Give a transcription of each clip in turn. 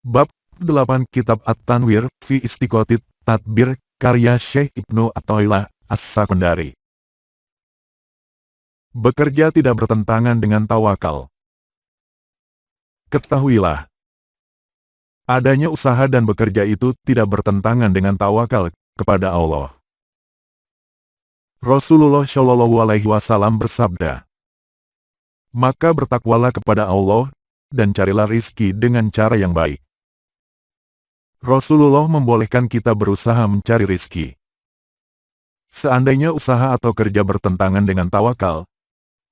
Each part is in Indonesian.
Bab 8 Kitab At-Tanwir fi Istiqotit Tadbir karya Syekh Ibnu Athaillah As-Sakundari. Bekerja tidak bertentangan dengan tawakal. Ketahuilah, adanya usaha dan bekerja itu tidak bertentangan dengan tawakal kepada Allah. Rasulullah Shallallahu Alaihi Wasallam bersabda, maka bertakwalah kepada Allah dan carilah rizki dengan cara yang baik. Rasulullah membolehkan kita berusaha mencari rizki. Seandainya usaha atau kerja bertentangan dengan tawakal,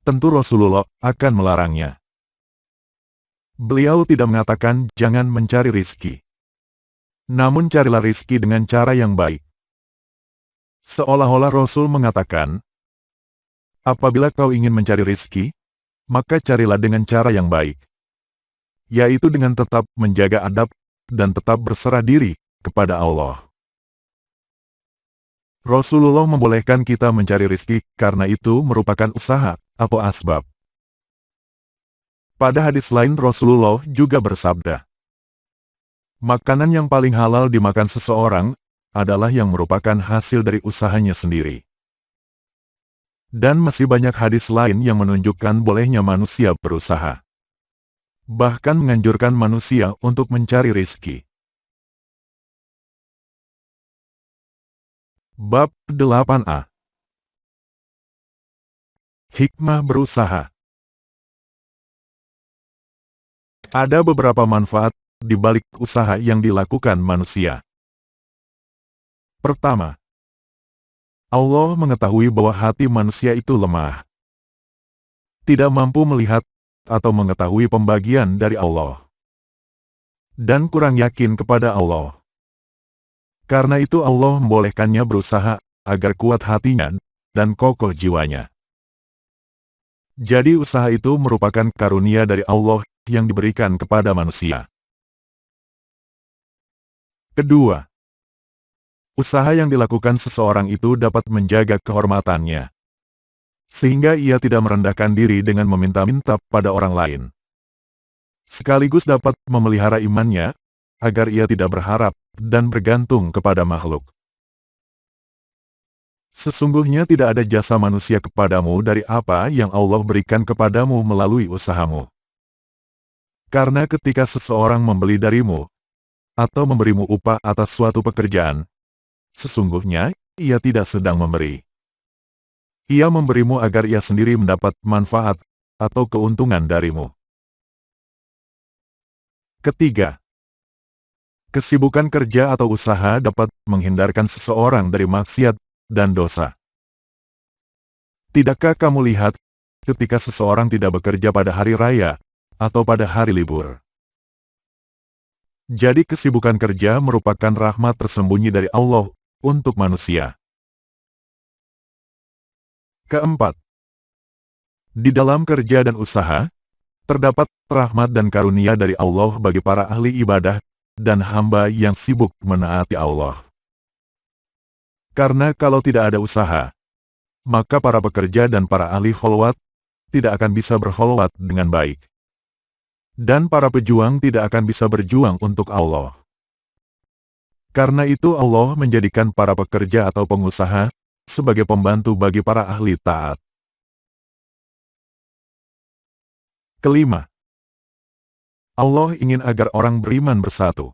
tentu Rasulullah akan melarangnya. Beliau tidak mengatakan jangan mencari rizki. Namun carilah rizki dengan cara yang baik. Seolah-olah Rasul mengatakan, apabila kau ingin mencari rizki, maka carilah dengan cara yang baik. Yaitu dengan tetap menjaga adab dan tetap berserah diri kepada Allah. Rasulullah membolehkan kita mencari rizki karena itu merupakan usaha atau asbab. Pada hadis lain Rasulullah juga bersabda, makanan yang paling halal dimakan seseorang adalah yang merupakan hasil dari usahanya sendiri. Dan masih banyak hadis lain yang menunjukkan bolehnya manusia berusaha. Bahkan menganjurkan manusia untuk mencari rizki. Bab 8a. Hikmah berusaha. Ada beberapa manfaat di balik usaha yang dilakukan manusia. Pertama, Allah mengetahui bahwa hati manusia itu lemah, tidak mampu melihat atau mengetahui pembagian dari Allah, dan kurang yakin kepada Allah. Karena itu Allah membolehkannya berusaha agar kuat hatinya dan kokoh jiwanya. Jadi usaha itu merupakan karunia dari Allah yang diberikan kepada manusia. Kedua, usaha yang dilakukan seseorang itu dapat menjaga kehormatannya, sehingga ia tidak merendahkan diri dengan meminta-minta pada orang lain. Sekaligus dapat memelihara imannya, agar ia tidak berharap dan bergantung kepada makhluk. Sesungguhnya tidak ada jasa manusia kepadamu dari apa yang Allah berikan kepadamu melalui usahamu. Karena ketika seseorang membeli darimu, atau memberimu upah atas suatu pekerjaan, sesungguhnya ia tidak sedang memberi. Ia memberimu agar ia sendiri mendapat manfaat atau keuntungan darimu. Ketiga, kesibukan kerja atau usaha dapat menghindarkan seseorang dari maksiat dan dosa. Tidakkah kamu lihat ketika seseorang tidak bekerja pada hari raya atau pada hari libur? Jadi kesibukan kerja merupakan rahmat tersembunyi dari Allah untuk manusia. Keempat, di dalam kerja dan usaha, terdapat rahmat dan karunia dari Allah bagi para ahli ibadah dan hamba yang sibuk menaati Allah. Karena kalau tidak ada usaha, maka para pekerja dan para ahli kholwat tidak akan bisa berkholwat dengan baik. Dan para pejuang tidak akan bisa berjuang untuk Allah. Karena itu Allah menjadikan para pekerja atau pengusaha sebagai pembantu bagi para ahli taat. Kelima, Allah ingin agar orang beriman bersatu.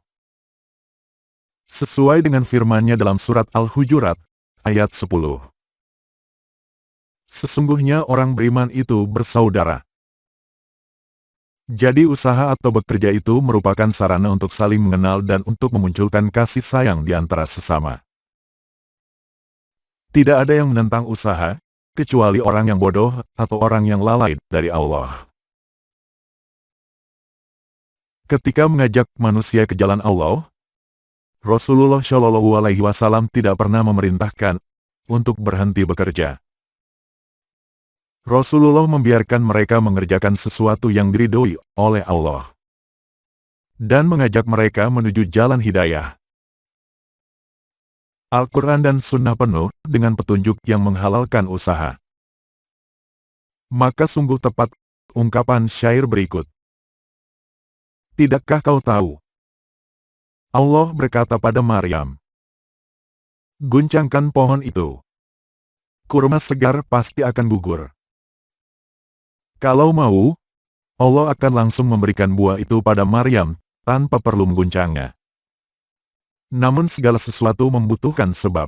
Sesuai dengan firman-Nya dalam surat Al-Hujurat, ayat 10. Sesungguhnya orang beriman itu bersaudara. Jadi usaha atau bekerja itu merupakan sarana untuk saling mengenal dan untuk memunculkan kasih sayang di antara sesama. Tidak ada yang menentang usaha, kecuali orang yang bodoh atau orang yang lalai dari Allah. Ketika mengajak manusia ke jalan Allah, Rasulullah Shallallahu Alaihi Wasallam tidak pernah memerintahkan untuk berhenti bekerja. Rasulullah membiarkan mereka mengerjakan sesuatu yang diridhoi oleh Allah, dan mengajak mereka menuju jalan hidayah. Al-Quran dan Sunnah penuh dengan petunjuk yang menghalalkan usaha. Maka sungguh tepat ungkapan syair berikut. Tidakkah kau tahu Allah berkata pada Maryam, "Guncangkan pohon itu. Kurma segar pasti akan gugur. Kalau mau, Allah akan langsung memberikan buah itu pada Maryam, tanpa perlu mengguncangnya. Namun segala sesuatu membutuhkan sebab."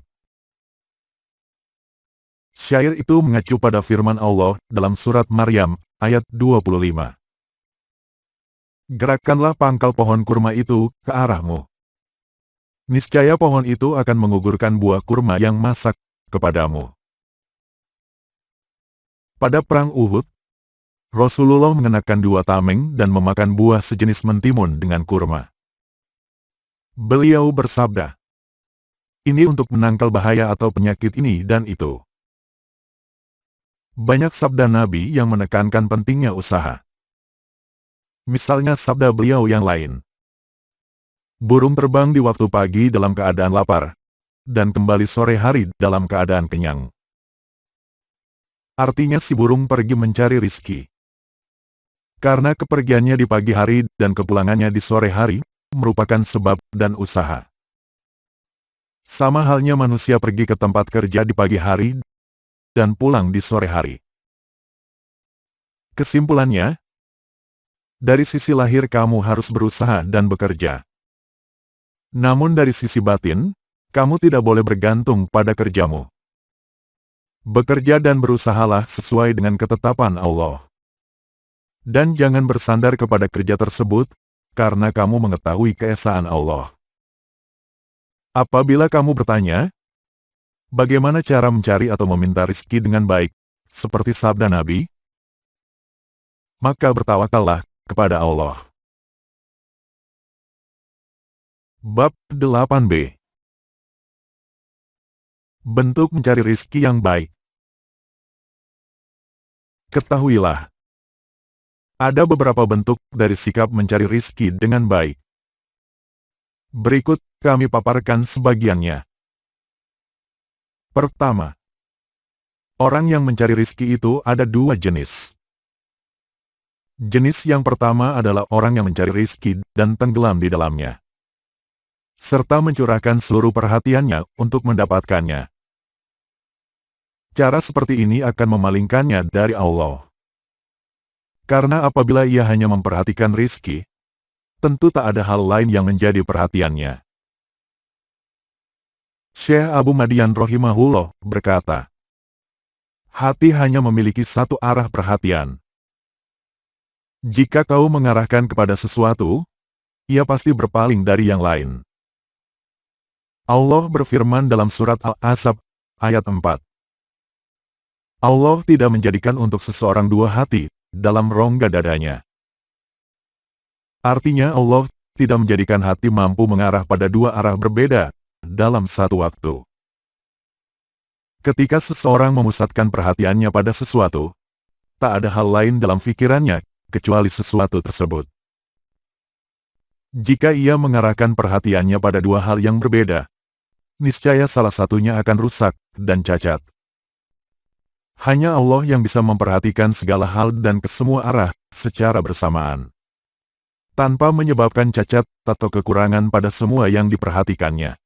Syair itu mengacu pada firman Allah dalam surat Maryam, ayat 25. "Gerakkanlah pangkal pohon kurma itu ke arahmu. Niscaya pohon itu akan mengugurkan buah kurma yang masak kepadamu." Pada Perang Uhud, Rasulullah mengenakan 2 tameng dan memakan buah sejenis mentimun dengan kurma. Beliau bersabda, "Ini untuk menangkal bahaya atau penyakit ini dan itu." Banyak sabda Nabi yang menekankan pentingnya usaha. Misalnya sabda beliau yang lain, "Burung terbang di waktu pagi dalam keadaan lapar, dan kembali sore hari dalam keadaan kenyang." Artinya si burung pergi mencari rizki. Karena kepergiannya di pagi hari dan kepulangannya di sore hari, merupakan sebab dan usaha. Sama halnya manusia pergi ke tempat kerja di pagi hari dan pulang di sore hari. Kesimpulannya, dari sisi lahir kamu harus berusaha dan bekerja. Namun dari sisi batin, kamu tidak boleh bergantung pada kerjamu. Bekerja dan berusahalah sesuai dengan ketetapan Allah. Dan jangan bersandar kepada kerja tersebut, karena kamu mengetahui keesaan Allah. Apabila kamu bertanya, bagaimana cara mencari atau meminta rezeki dengan baik, seperti sabda Nabi? Maka bertawakallah kepada Allah. Bab 8b. Bentuk mencari rezeki yang baik. Ketahuilah, ada beberapa bentuk dari sikap mencari rezeki dengan baik. Berikut kami paparkan sebagiannya. Pertama, orang yang mencari rezeki itu ada 2 jenis. Jenis yang pertama adalah orang yang mencari rezeki dan tenggelam di dalamnya, serta mencurahkan seluruh perhatiannya untuk mendapatkannya. Cara seperti ini akan memalingkannya dari Allah. Karena apabila ia hanya memperhatikan rezeki, tentu tak ada hal lain yang menjadi perhatiannya. Syekh Abu Madian rahimahullah berkata, "Hati hanya memiliki satu arah perhatian. Jika kau mengarahkan kepada sesuatu, ia pasti berpaling dari yang lain." Allah berfirman dalam surat Al-Ahzab, ayat 4. Allah tidak menjadikan untuk seseorang 2 hati dalam rongga dadanya. Artinya Allah tidak menjadikan hati mampu mengarah pada 2 arah berbeda dalam satu waktu. Ketika seseorang memusatkan perhatiannya pada sesuatu, tak ada hal lain dalam pikirannya kecuali sesuatu tersebut. Jika ia mengarahkan perhatiannya pada 2 hal yang berbeda, niscaya salah satunya akan rusak dan cacat. Hanya Allah yang bisa memperhatikan segala hal dan ke semua arah secara bersamaan, tanpa menyebabkan cacat atau kekurangan pada semua yang diperhatikannya.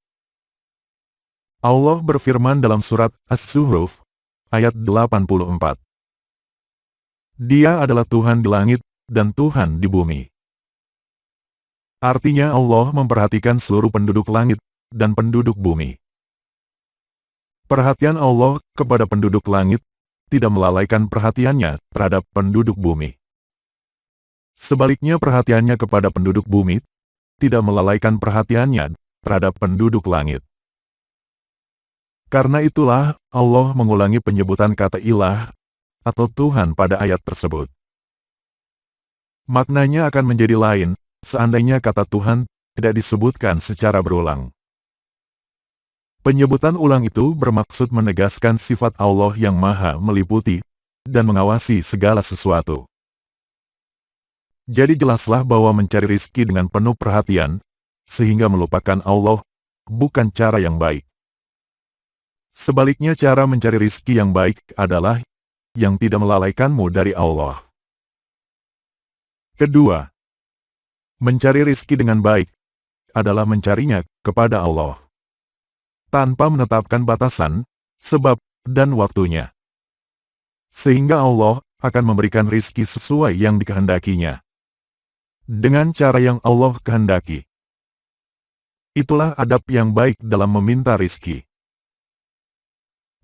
Allah berfirman dalam surat As-Zuhruf, ayat 84. Dia adalah Tuhan di langit dan Tuhan di bumi. Artinya Allah memperhatikan seluruh penduduk langit dan penduduk bumi. Perhatian Allah kepada penduduk langit tidak melalaikan perhatiannya terhadap penduduk bumi. Sebaliknya perhatiannya kepada penduduk bumi tidak melalaikan perhatiannya terhadap penduduk langit. Karena itulah Allah mengulangi penyebutan kata ilah atau Tuhan pada ayat tersebut. Maknanya akan menjadi lain seandainya kata Tuhan tidak disebutkan secara berulang. Penyebutan ulang itu bermaksud menegaskan sifat Allah yang maha meliputi dan mengawasi segala sesuatu. Jadi jelaslah bahwa mencari rizki dengan penuh perhatian, sehingga melupakan Allah, bukan cara yang baik. Sebaliknya cara mencari rizki yang baik adalah yang tidak melalaikanmu dari Allah. Kedua, mencari rizki dengan baik adalah mencarinya kepada Allah, tanpa menetapkan batasan, sebab, dan waktunya. Sehingga Allah akan memberikan rizki sesuai yang dikehendakinya, dengan cara yang Allah kehendaki. Itulah adab yang baik dalam meminta rizki.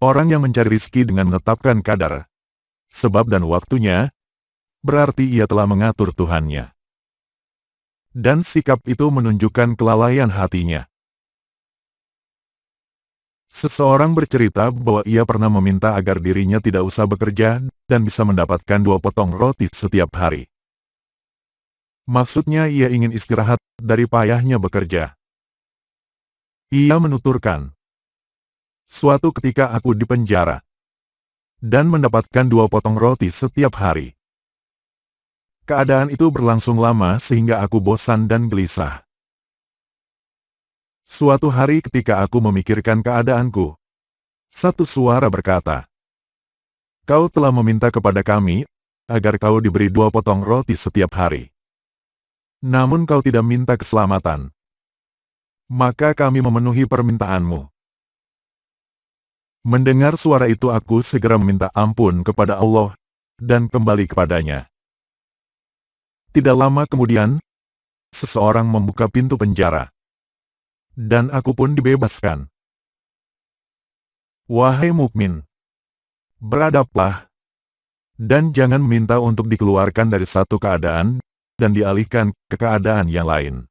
Orang yang mencari rizki dengan menetapkan kadar, sebab dan waktunya, berarti ia telah mengatur Tuhannya. Dan sikap itu menunjukkan kelalaian hatinya. Seseorang bercerita bahwa ia pernah meminta agar dirinya tidak usah bekerja dan bisa mendapatkan 2 potong roti setiap hari. Maksudnya ia ingin istirahat dari payahnya bekerja. Ia menuturkan, "Suatu ketika aku di penjara dan mendapatkan 2 potong roti setiap hari. Keadaan itu berlangsung lama sehingga aku bosan dan gelisah. Suatu hari ketika aku memikirkan keadaanku, satu suara berkata, 'Kau telah meminta kepada kami agar kau diberi 2 potong roti setiap hari. Namun kau tidak minta keselamatan. Maka kami memenuhi permintaanmu.' Mendengar suara itu aku segera meminta ampun kepada Allah dan kembali kepadanya. Tidak lama kemudian, seseorang membuka pintu penjara, dan aku pun dibebaskan. Wahai mukmin, beradablah, dan jangan minta untuk dikeluarkan dari satu keadaan, dan dialihkan ke keadaan yang lain.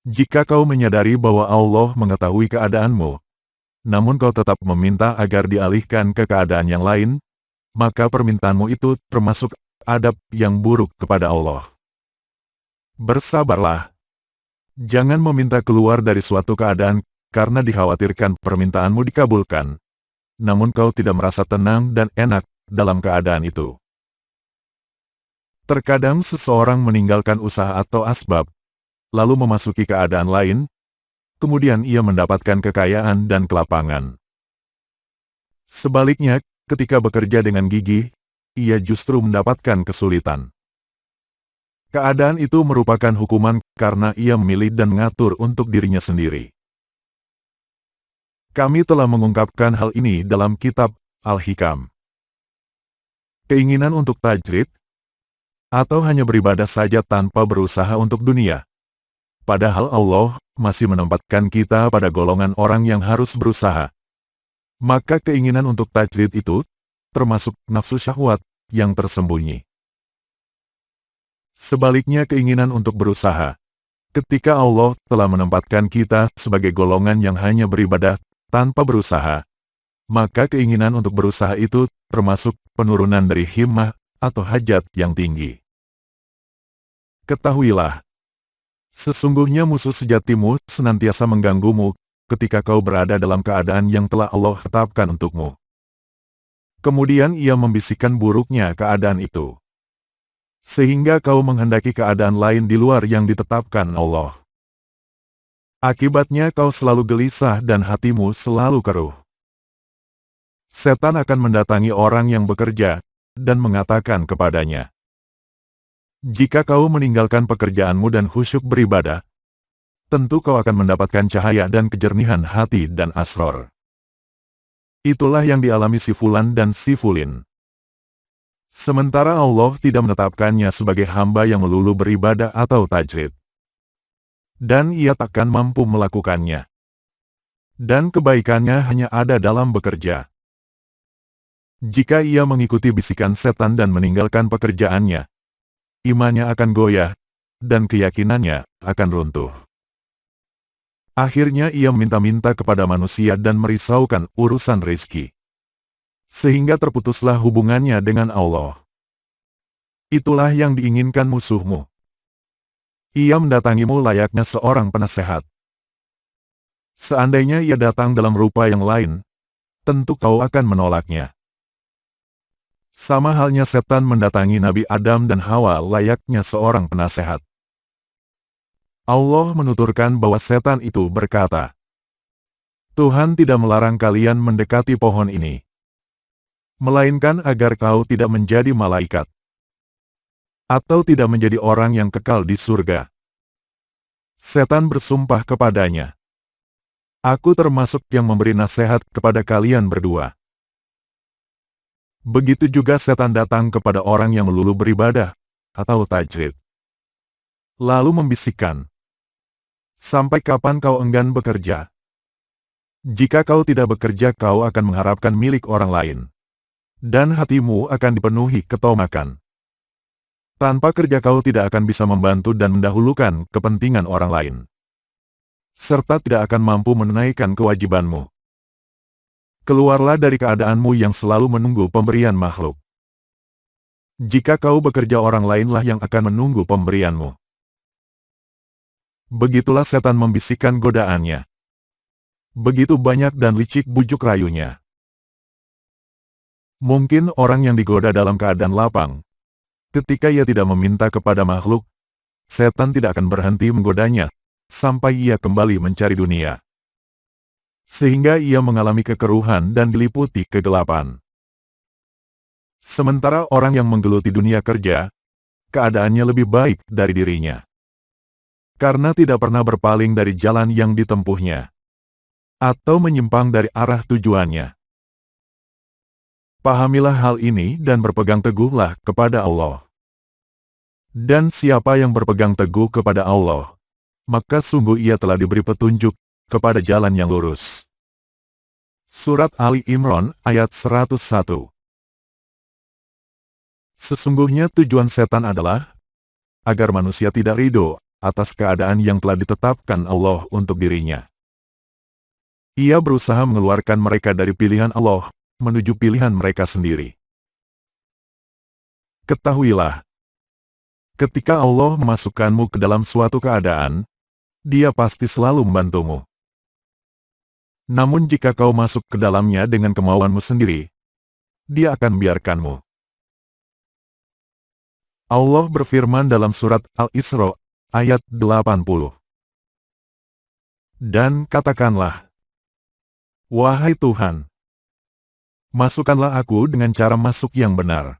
Jika kau menyadari bahwa Allah mengetahui keadaanmu, namun kau tetap meminta agar dialihkan ke keadaan yang lain, maka permintaanmu itu termasuk adab yang buruk kepada Allah. Bersabarlah. Jangan meminta keluar dari suatu keadaan karena dikhawatirkan permintaanmu dikabulkan, namun kau tidak merasa tenang dan enak dalam keadaan itu. Terkadang seseorang meninggalkan usaha atau asbab, lalu memasuki keadaan lain, kemudian ia mendapatkan kekayaan dan kelapangan. Sebaliknya, ketika bekerja dengan gigih, ia justru mendapatkan kesulitan. Keadaan itu merupakan hukuman karena ia memilih dan mengatur untuk dirinya sendiri. Kami telah mengungkapkan hal ini dalam kitab Al-Hikam. Keinginan untuk tajrid, atau hanya beribadah saja tanpa berusaha untuk dunia. Padahal Allah masih menempatkan kita pada golongan orang yang harus berusaha. Maka keinginan untuk tajrid itu termasuk nafsu syahwat yang tersembunyi. Sebaliknya keinginan untuk berusaha, ketika Allah telah menempatkan kita sebagai golongan yang hanya beribadah tanpa berusaha, maka keinginan untuk berusaha itu termasuk penurunan dari himmah atau hajat yang tinggi. Ketahuilah, sesungguhnya musuh sejatimu senantiasa mengganggumu ketika kau berada dalam keadaan yang telah Allah tetapkan untukmu. Kemudian ia membisikkan buruknya keadaan itu, sehingga kau menghendaki keadaan lain di luar yang ditetapkan Allah. Akibatnya kau selalu gelisah dan hatimu selalu keruh. Setan akan mendatangi orang yang bekerja dan mengatakan kepadanya, "Jika kau meninggalkan pekerjaanmu dan khusyuk beribadah, tentu kau akan mendapatkan cahaya dan kejernihan hati dan asror." Itulah yang dialami si Fulan dan si Fulin. Sementara Allah tidak menetapkannya sebagai hamba yang melulu beribadah atau tajrid. Dan ia takkan mampu melakukannya. Dan kebaikannya hanya ada dalam bekerja. Jika ia mengikuti bisikan setan dan meninggalkan pekerjaannya, imannya akan goyah, dan keyakinannya akan runtuh. Akhirnya ia meminta-minta kepada manusia dan merisaukan urusan rezeki, sehingga terputuslah hubungannya dengan Allah. Itulah yang diinginkan musuhmu. Ia mendatangimu layaknya seorang penasehat. Seandainya ia datang dalam rupa yang lain, tentu kau akan menolaknya. Sama halnya setan mendatangi Nabi Adam dan Hawa layaknya seorang penasehat. Allah menuturkan bahwa setan itu berkata, "Tuhan tidak melarang kalian mendekati pohon ini, melainkan agar kau tidak menjadi malaikat, atau tidak menjadi orang yang kekal di surga." Setan bersumpah kepadanya, "Aku termasuk yang memberi nasihat kepada kalian berdua." Begitu juga setan datang kepada orang yang melulu beribadah, atau tajrid. Lalu membisikkan, "Sampai kapan kau enggan bekerja? Jika kau tidak bekerja kau akan mengharapkan milik orang lain. Dan hatimu akan dipenuhi ketomakan. Tanpa kerja kau tidak akan bisa membantu dan mendahulukan kepentingan orang lain. Serta tidak akan mampu menunaikan kewajibanmu. Keluarlah dari keadaanmu yang selalu menunggu pemberian makhluk. Jika kau bekerja orang lainlah yang akan menunggu pemberianmu." Begitulah setan membisikkan godaannya. Begitu banyak dan licik bujuk rayunya. Mungkin orang yang digoda dalam keadaan lapang. Ketika ia tidak meminta kepada makhluk, setan tidak akan berhenti menggodanya, sampai ia kembali mencari dunia. Sehingga ia mengalami kekeruhan dan diliputi kegelapan. Sementara orang yang menggeluti dunia kerja, keadaannya lebih baik dari dirinya. Karena tidak pernah berpaling dari jalan yang ditempuhnya. Atau menyimpang dari arah tujuannya. Pahamilah hal ini dan berpegang teguhlah kepada Allah. Dan siapa yang berpegang teguh kepada Allah, maka sungguh ia telah diberi petunjuk kepada jalan yang lurus. Surat Ali Imran ayat 101. Sesungguhnya tujuan setan adalah agar manusia tidak ridho atas keadaan yang telah ditetapkan Allah untuk dirinya. Ia berusaha mengeluarkan mereka dari pilihan Allah menuju pilihan mereka sendiri. Ketahuilah, ketika Allah memasukkanmu ke dalam suatu keadaan, Dia pasti selalu membantumu. Namun jika kau masuk ke dalamnya dengan kemauanmu sendiri, Dia akan biarkanmu. Allah berfirman dalam surat Al-Isra ayat 80. Dan katakanlah, "Wahai Tuhan, masukkanlah aku dengan cara masuk yang benar.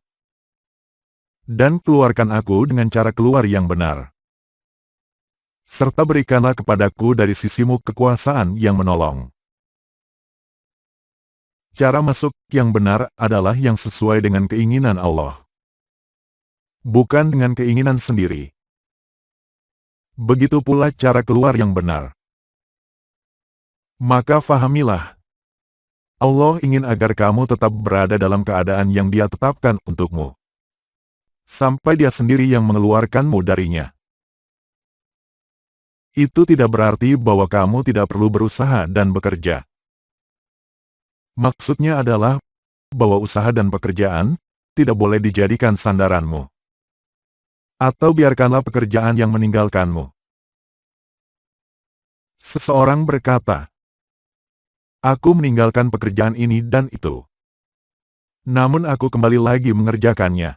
Dan keluarkan aku dengan cara keluar yang benar. Serta berikanlah kepadaku dari sisimu kekuasaan yang menolong." Cara masuk yang benar adalah yang sesuai dengan keinginan Allah. Bukan dengan keinginan sendiri. Begitu pula cara keluar yang benar. Maka fahamilah, Allah ingin agar kamu tetap berada dalam keadaan yang Dia tetapkan untukmu. Sampai Dia sendiri yang mengeluarkanmu darinya. Itu tidak berarti bahwa kamu tidak perlu berusaha dan bekerja. Maksudnya adalah bahwa usaha dan pekerjaan tidak boleh dijadikan sandaranmu. Atau biarkanlah pekerjaan yang meninggalkanmu. Seseorang berkata, "Aku meninggalkan pekerjaan ini dan itu. Namun aku kembali lagi mengerjakannya.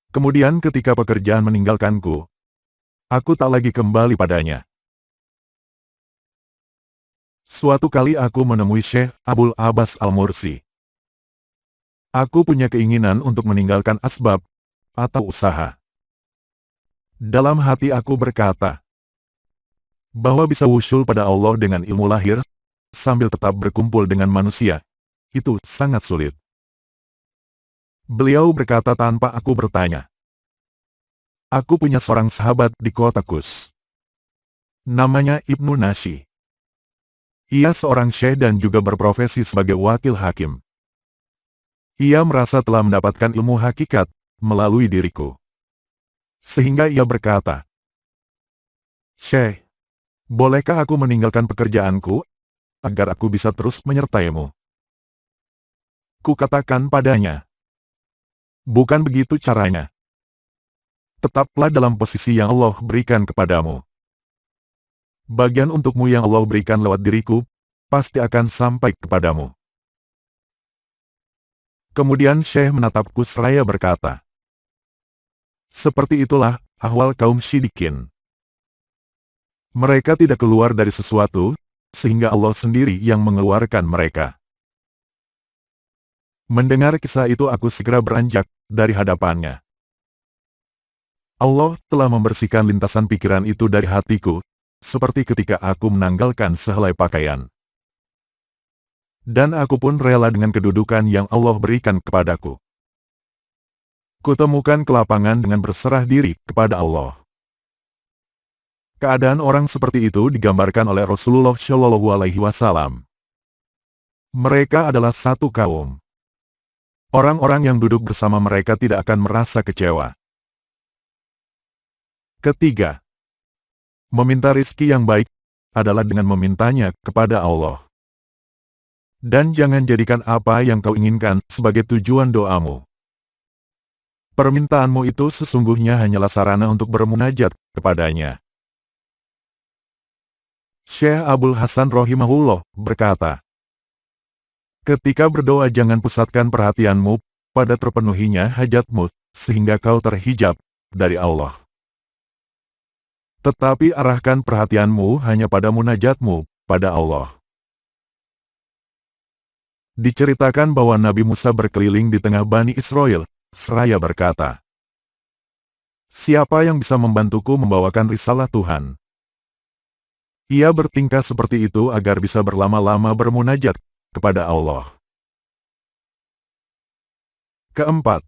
Kemudian ketika pekerjaan meninggalkanku, aku tak lagi kembali padanya." Suatu kali aku menemui Syekh Abul Abbas Al-Mursi. Aku punya keinginan untuk meninggalkan asbab atau usaha. Dalam hati aku berkata, bahwa bisa wusyul pada Allah dengan ilmu lahir, sambil tetap berkumpul dengan manusia, itu sangat sulit. Beliau berkata tanpa aku bertanya. Aku punya seorang sahabat di kota Kus. Namanya Ibnu Nashi. Ia seorang syekh dan juga berprofesi sebagai wakil hakim. Ia merasa telah mendapatkan ilmu hakikat melalui diriku. Sehingga ia berkata, "Syekh, bolehkah aku meninggalkan pekerjaanku, agar aku bisa terus menyertaimu?" Kukatakan padanya, "Bukan begitu caranya. Tetaplah dalam posisi yang Allah berikan kepadamu. Bagian untukmu yang Allah berikan lewat diriku, pasti akan sampai kepadamu." Kemudian Syekh menatapku seraya berkata, "Seperti itulah ahwal kaum syidikin. Mereka tidak keluar dari sesuatu, sehingga Allah sendiri yang mengeluarkan mereka." Mendengar kisah itu aku segera beranjak dari hadapannya. Allah telah membersihkan lintasan pikiran itu dari hatiku, seperti ketika aku menanggalkan sehelai pakaian. Dan aku pun rela dengan kedudukan yang Allah berikan kepadaku. Kutemukan kelapangan dengan berserah diri kepada Allah. Keadaan orang seperti itu digambarkan oleh Rasulullah Shallallahu Alaihi Wasallam. Mereka adalah satu kaum. Orang-orang yang duduk bersama mereka tidak akan merasa kecewa. Ketiga, meminta rizki yang baik adalah dengan memintanya kepada Allah. Dan jangan jadikan apa yang kau inginkan sebagai tujuan doamu. Permintaanmu itu sesungguhnya hanyalah sarana untuk bermunajat kepadanya. Syekh Abdul Hasan rahimahullah berkata, ketika berdoa jangan pusatkan perhatianmu pada terpenuhinya hajatmu sehingga kau terhijab dari Allah. Tetapi arahkan perhatianmu hanya pada munajatmu pada Allah. Diceritakan bahwa Nabi Musa berkeliling di tengah Bani Israel, seraya berkata, siapa yang bisa membantuku membawakan risalah Tuhan? Ia bertingkah seperti itu agar bisa berlama-lama bermunajat kepada Allah. Keempat,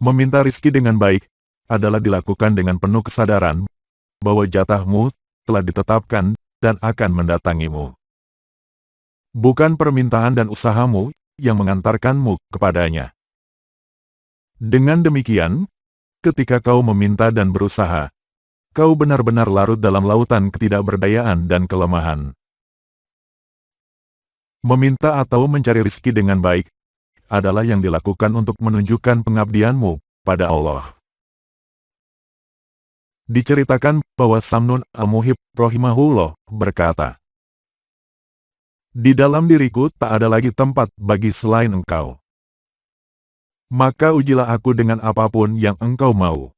meminta rizki dengan baik adalah dilakukan dengan penuh kesadaran bahwa jatahmu telah ditetapkan dan akan mendatangimu. Bukan permintaan dan usahamu yang mengantarkanmu kepadanya. Dengan demikian, ketika kau meminta dan berusaha, kau benar-benar larut dalam lautan ketidakberdayaan dan kelemahan. Meminta atau mencari rizki dengan baik adalah yang dilakukan untuk menunjukkan pengabdianmu pada Allah. Diceritakan bahwa Samnun Al-Muhib rahimahullah berkata, di dalam diriku tak ada lagi tempat bagi selain engkau. Maka ujilah aku dengan apapun yang engkau mau.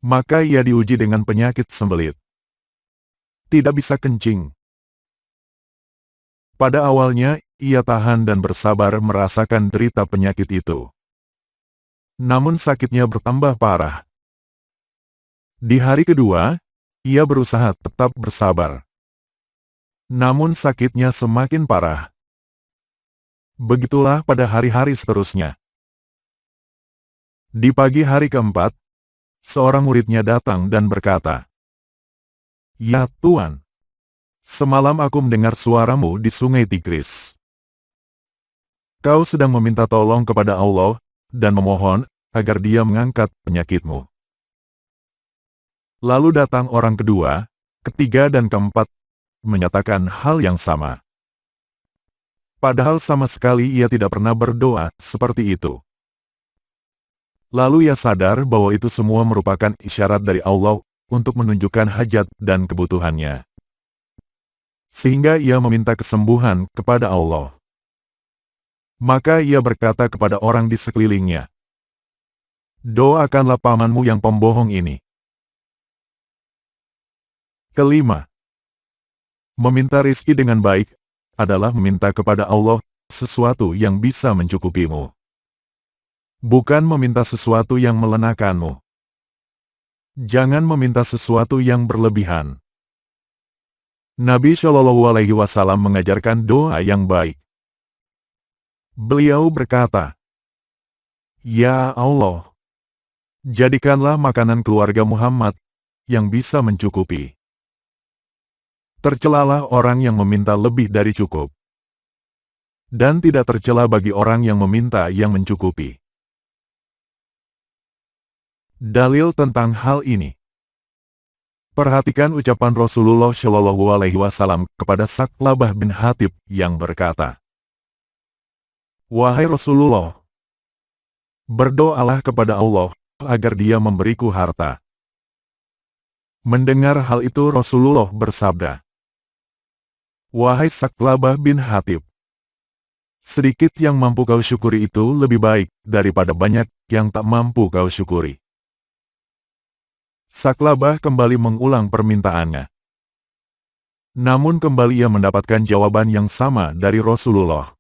Maka ia diuji dengan penyakit sembelit. Tidak bisa kencing. Pada awalnya, ia tahan dan bersabar merasakan derita penyakit itu. Namun sakitnya bertambah parah. Di hari kedua, ia berusaha tetap bersabar. Namun sakitnya semakin parah. Begitulah pada hari-hari seterusnya. Di pagi hari keempat, seorang muridnya datang dan berkata, ya Tuan, semalam aku mendengar suaramu di sungai Tigris. Kau sedang meminta tolong kepada Allah dan memohon agar Dia mengangkat penyakitmu. Lalu datang orang kedua, ketiga dan keempat, menyatakan hal yang sama. Padahal sama sekali ia tidak pernah berdoa seperti itu. Lalu ia sadar bahwa itu semua merupakan isyarat dari Allah untuk menunjukkan hajat dan kebutuhannya. Sehingga ia meminta kesembuhan kepada Allah. Maka ia berkata kepada orang di sekelilingnya, doakanlah pamanmu yang pembohong ini. Kelima, meminta rizki dengan baik adalah meminta kepada Allah sesuatu yang bisa mencukupimu. Bukan meminta sesuatu yang melenakanmu. Jangan meminta sesuatu yang berlebihan. Nabi Shallallahu Alaihi Wasallam mengajarkan doa yang baik. Beliau berkata, ya Allah, jadikanlah makanan keluarga Muhammad yang bisa mencukupi. Tercelalah orang yang meminta lebih dari cukup. Dan tidak tercela bagi orang yang meminta yang mencukupi. Dalil tentang hal ini. Perhatikan ucapan Rasulullah Shallallahu Alaihi Wasallam kepada Saklabah bin Hatib yang berkata, wahai Rasulullah, berdoalah kepada Allah agar Dia memberiku harta. Mendengar hal itu Rasulullah bersabda, wahai Saklabah bin Hatib, sedikit yang mampu kau syukuri itu lebih baik daripada banyak yang tak mampu kau syukuri. Saklabah kembali mengulang permintaannya. Namun kembali ia mendapatkan jawaban yang sama dari Rasulullah.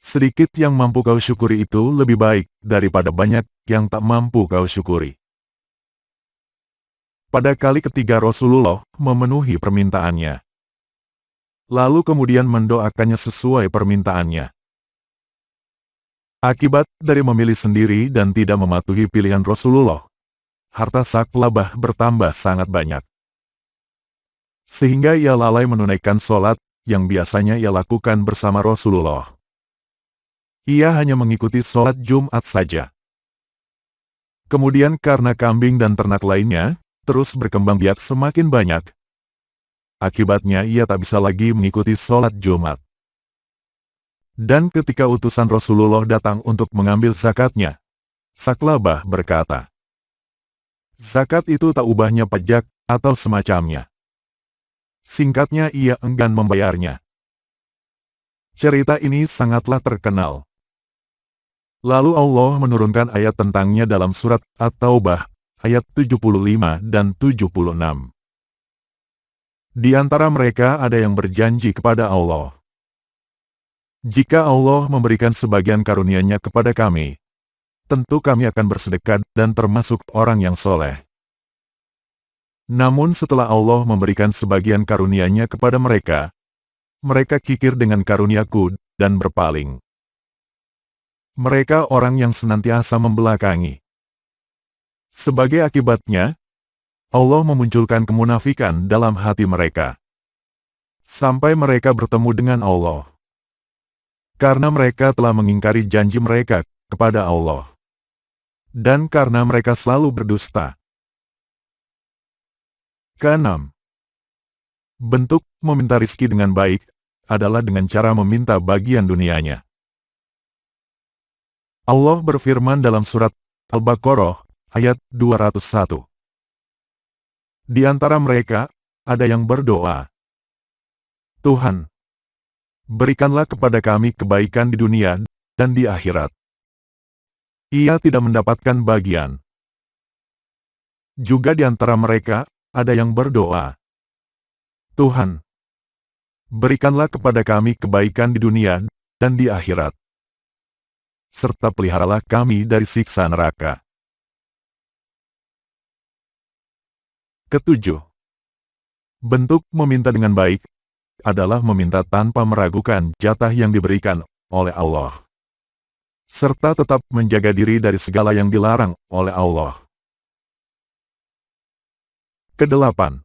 Sedikit yang mampu kau syukuri itu lebih baik daripada banyak yang tak mampu kau syukuri. Pada kali ketiga Rasulullah memenuhi permintaannya. Lalu kemudian mendoakannya sesuai permintaannya. Akibat dari memilih sendiri dan tidak mematuhi pilihan Rasulullah, harta Sa'labah bertambah sangat banyak. Sehingga ia lalai menunaikan sholat yang biasanya ia lakukan bersama Rasulullah. Ia hanya mengikuti sholat Jumat saja. Kemudian karena kambing dan ternak lainnya terus berkembang biak semakin banyak, akibatnya ia tak bisa lagi mengikuti sholat Jumat. Dan ketika utusan Rasulullah datang untuk mengambil zakatnya, Sa'labah berkata, "Zakat itu tak ubahnya pajak atau semacamnya." Singkatnya ia enggan membayarnya. Cerita ini sangatlah terkenal. Lalu Allah menurunkan ayat tentangnya dalam surat At-Taubah, ayat 75 dan 76. Di antara mereka ada yang berjanji kepada Allah, "Jika Allah memberikan sebagian karunia-Nya kepada kami, tentu kami akan bersedekah dan termasuk orang yang soleh." Namun setelah Allah memberikan sebagian karunia-Nya kepada mereka, mereka kikir dengan karunia-Ku dan berpaling. Mereka orang yang senantiasa membelakangi. Sebagai akibatnya, Allah memunculkan kemunafikan dalam hati mereka. Sampai mereka bertemu dengan Allah. Karena mereka telah mengingkari janji mereka kepada Allah. Dan karena mereka selalu berdusta. Keenam, bentuk meminta rizki dengan baik adalah dengan cara meminta bagian dunianya. Allah berfirman dalam surat Al-Baqarah, ayat 201. Di antara mereka, ada yang berdoa, "Tuhan, berikanlah kepada kami kebaikan di dunia dan di akhirat." Ia tidak mendapatkan bagian. Juga di antara mereka, ada yang berdoa, "Tuhan, berikanlah kepada kami kebaikan di dunia dan di akhirat, serta peliharalah kami dari siksa neraka." Ketujuh, bentuk meminta dengan baik adalah meminta tanpa meragukan jatah yang diberikan oleh Allah, serta tetap menjaga diri dari segala yang dilarang oleh Allah. Kedelapan,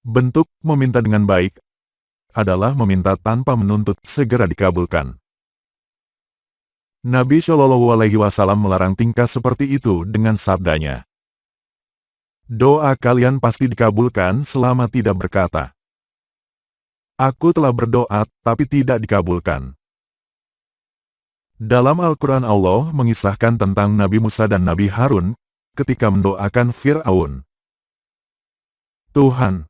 bentuk meminta dengan baik adalah meminta tanpa menuntut segera dikabulkan. Nabi Shallallahu Alaihi Wasallam melarang tingkah seperti itu dengan sabdanya, "Doa kalian pasti dikabulkan selama tidak berkata, 'Aku telah berdoa tapi tidak dikabulkan.'" Dalam Al-Quran Allah mengisahkan tentang Nabi Musa dan Nabi Harun ketika mendoakan Fir'aun, "Tuhan,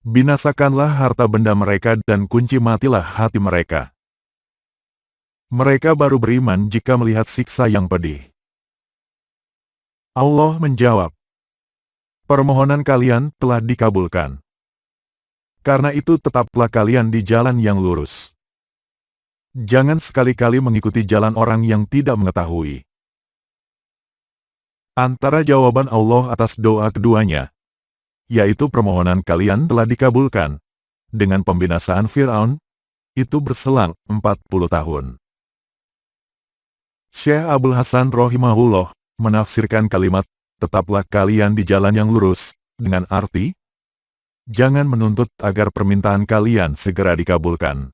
binasakanlah harta benda mereka dan kunci matilah hati mereka. Mereka baru beriman jika melihat siksa yang pedih." Allah menjawab, "Permohonan kalian telah dikabulkan. Karena itu tetaplah kalian di jalan yang lurus. Jangan sekali-kali mengikuti jalan orang yang tidak mengetahui." Antara jawaban Allah atas doa keduanya, yaitu permohonan kalian telah dikabulkan, dengan pembinasaan Fir'aun, itu berselang 40 tahun. Syekh Abdul Hasan rahimahullah menafsirkan kalimat "tetaplah kalian di jalan yang lurus" dengan arti, jangan menuntut agar permintaan kalian segera dikabulkan.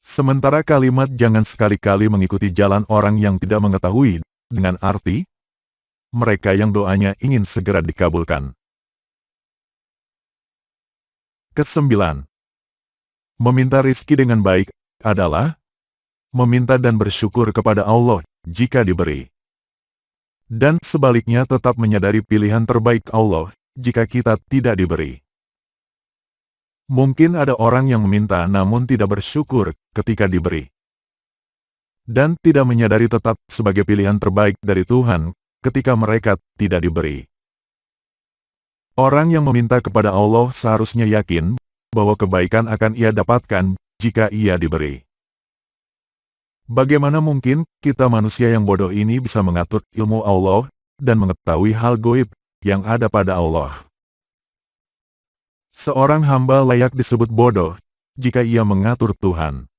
Sementara kalimat "jangan sekali-kali mengikuti jalan orang yang tidak mengetahui" dengan arti, mereka yang doanya ingin segera dikabulkan. Kesembilan, meminta rizki dengan baik adalah meminta dan bersyukur kepada Allah jika diberi. Dan sebaliknya tetap menyadari pilihan terbaik Allah jika kita tidak diberi. Mungkin ada orang yang meminta namun tidak bersyukur ketika diberi. Dan tidak menyadari tetap sebagai pilihan terbaik dari Tuhan ketika mereka tidak diberi. Orang yang meminta kepada Allah seharusnya yakin bahwa kebaikan akan ia dapatkan jika ia diberi. Bagaimana mungkin kita manusia yang bodoh ini bisa mengatur ilmu Allah dan mengetahui hal goib yang ada pada Allah? Seorang hamba layak disebut bodoh jika ia mengatur Tuhan.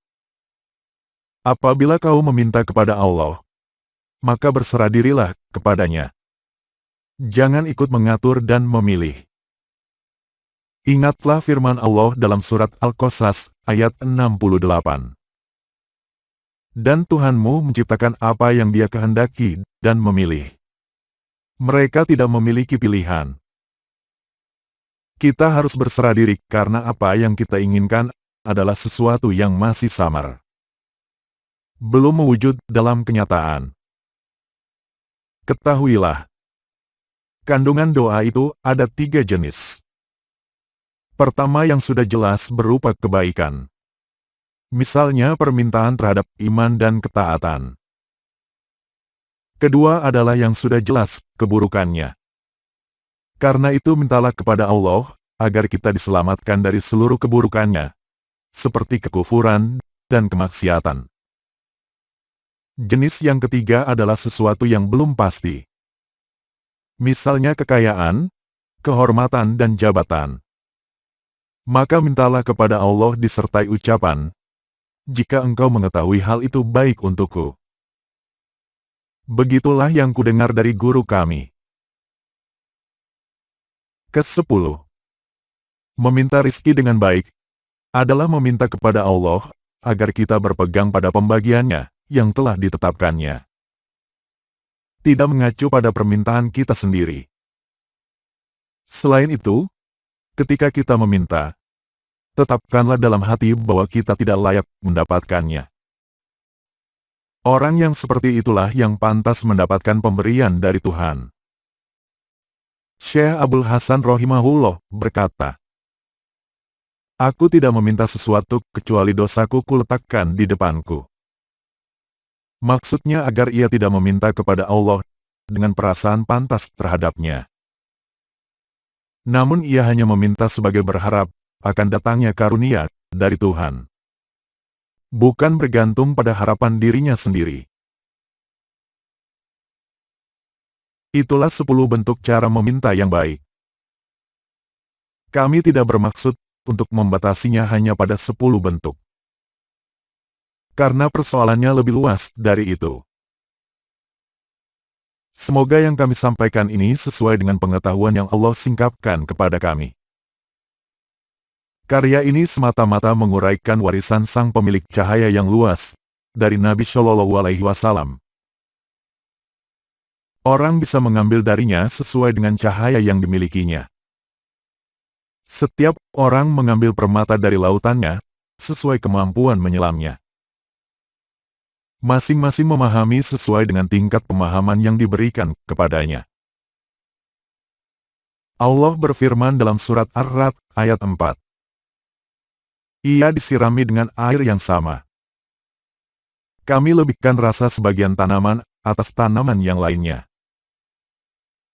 Apabila kau meminta kepada Allah, maka berserah dirilah kepadanya. Jangan ikut mengatur dan memilih. Ingatlah firman Allah dalam surat Al-Qasas ayat 68. Dan Tuhanmu menciptakan apa yang Dia kehendaki dan memilih. Mereka tidak memiliki pilihan. Kita harus berserah diri karena apa yang kita inginkan adalah sesuatu yang masih samar, belum mewujud dalam kenyataan. Ketahuilah, kandungan doa itu ada 3 jenis. Pertama yang sudah jelas berupa kebaikan. Misalnya permintaan terhadap iman dan ketaatan. Kedua adalah yang sudah jelas keburukannya. Karena itu mintalah kepada Allah, agar kita diselamatkan dari seluruh keburukannya, seperti kekufuran dan kemaksiatan. Jenis yang ketiga adalah sesuatu yang belum pasti. Misalnya kekayaan, kehormatan dan jabatan. Maka mintalah kepada Allah disertai ucapan, jika engkau mengetahui hal itu baik untukku. Begitulah yang kudengar dari guru kami. Ke-10. Meminta rizki dengan baik adalah meminta kepada Allah agar kita berpegang pada pembagiannya yang telah ditetapkannya. Tidak mengacu pada permintaan kita sendiri. Selain itu, ketika kita meminta, tetapkanlah dalam hati bahwa kita tidak layak mendapatkannya. Orang yang seperti itulah yang pantas mendapatkan pemberian dari Tuhan. Syekh Abdul Hasan rahimahullah berkata, "Aku tidak meminta sesuatu kecuali dosaku kuletakkan di depanku." Maksudnya agar ia tidak meminta kepada Allah dengan perasaan pantas terhadapnya. Namun ia hanya meminta sebagai berharap akan datangnya karunia dari Tuhan. Bukan bergantung pada harapan dirinya sendiri. Itulah 10 bentuk cara meminta yang baik. Kami tidak bermaksud untuk membatasinya hanya pada 10 bentuk. Karena persoalannya lebih luas dari itu. Semoga yang kami sampaikan ini sesuai dengan pengetahuan yang Allah singkapkan kepada kami. Karya ini semata-mata menguraikan warisan sang pemilik cahaya yang luas dari Nabi Shallallahu Alaihi Wasallam. Orang bisa mengambil darinya sesuai dengan cahaya yang dimilikinya. Setiap orang mengambil permata dari lautannya sesuai kemampuan menyelamnya. Masing-masing memahami sesuai dengan tingkat pemahaman yang diberikan kepadanya. Allah berfirman dalam surat Ar-Ra'd ayat 4. Ia disirami dengan air yang sama. Kami lebihkan rasa sebagian tanaman atas tanaman yang lainnya.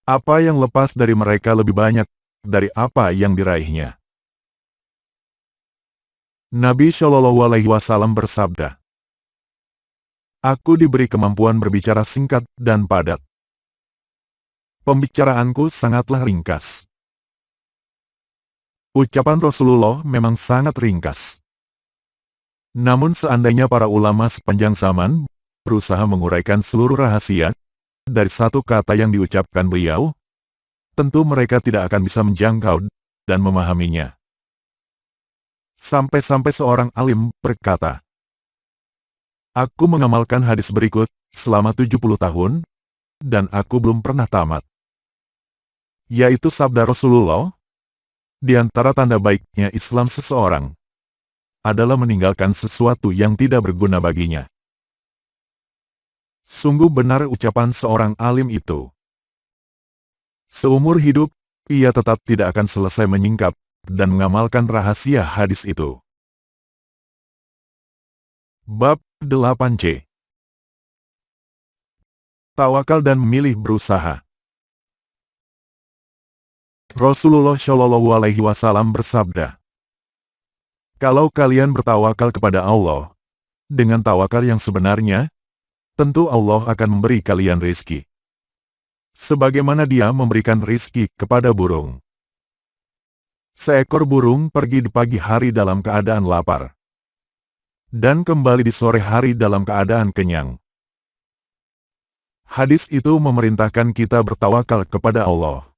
Apa yang lepas dari mereka lebih banyak dari apa yang diraihnya. Nabi Shallallahu Alaihi Wasallam bersabda, "Aku diberi kemampuan berbicara singkat dan padat. Pembicaraanku sangatlah ringkas." Ucapan Rasulullah memang sangat ringkas. Namun seandainya para ulama sepanjang zaman berusaha menguraikan seluruh rahasia dari satu kata yang diucapkan beliau, tentu mereka tidak akan bisa menjangkau dan memahaminya. Sampai-sampai seorang alim berkata, "Aku mengamalkan hadis berikut selama 70 tahun, dan aku belum pernah tamat." Yaitu sabda Rasulullah, "Di antara tanda baiknya Islam seseorang adalah meninggalkan sesuatu yang tidak berguna baginya." Sungguh benar ucapan seorang alim itu. Seumur hidup, ia tetap tidak akan selesai menyingkap dan mengamalkan rahasia hadis itu. Bab 8c. Tawakal dan memilih berusaha. Rasulullah Shallallahu Alaihi Wasallam bersabda, "Kalau kalian bertawakal kepada Allah, Dengan tawakal yang sebenarnya, tentu Allah akan memberi kalian rezeki. Sebagaimana Dia memberikan rezeki kepada burung. Seekor burung pergi di pagi hari dalam keadaan lapar, dan kembali di sore hari dalam keadaan kenyang. Hadis itu memerintahkan kita bertawakal kepada Allah.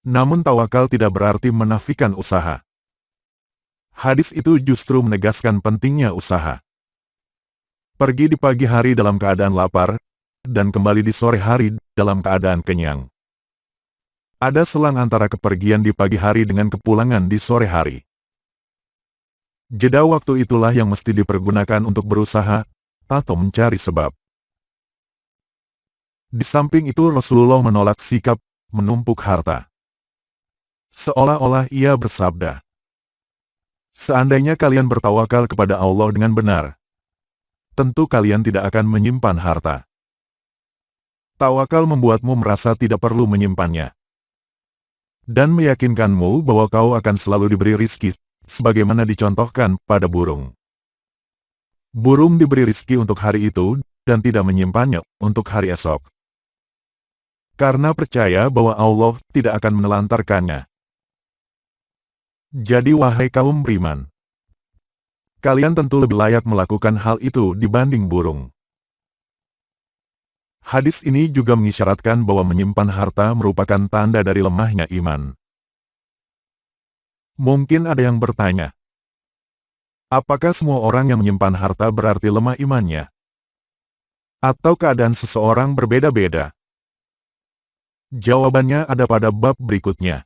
Namun tawakal tidak berarti menafikan usaha. Hadis itu justru menegaskan pentingnya usaha. Pergi di pagi hari dalam keadaan lapar, dan kembali di sore hari dalam keadaan kenyang. Ada selang antara kepergian di pagi hari dengan kepulangan di sore hari. Jeda waktu itulah yang mesti dipergunakan untuk berusaha atau mencari sebab. Di samping itu Rasulullah menolak sikap menumpuk harta. Seolah-olah ia bersabda, "Seandainya kalian bertawakal kepada Allah dengan benar, tentu kalian tidak akan menyimpan harta." Tawakal membuatmu merasa tidak perlu menyimpannya, dan meyakinkanmu bahwa kau akan selalu diberi rizki, sebagaimana dicontohkan pada burung. Burung diberi rizki untuk hari itu, dan tidak menyimpannya untuk hari esok. Karena percaya bahwa Allah tidak akan menelantarkannya. Jadi wahai kaum beriman, kalian tentu lebih layak melakukan hal itu dibanding burung. Hadis ini juga mengisyaratkan bahwa menyimpan harta merupakan tanda dari lemahnya iman. Mungkin ada yang bertanya, apakah semua orang yang menyimpan harta berarti lemah imannya? Atau keadaan seseorang berbeda-beda? Jawabannya ada pada bab berikutnya.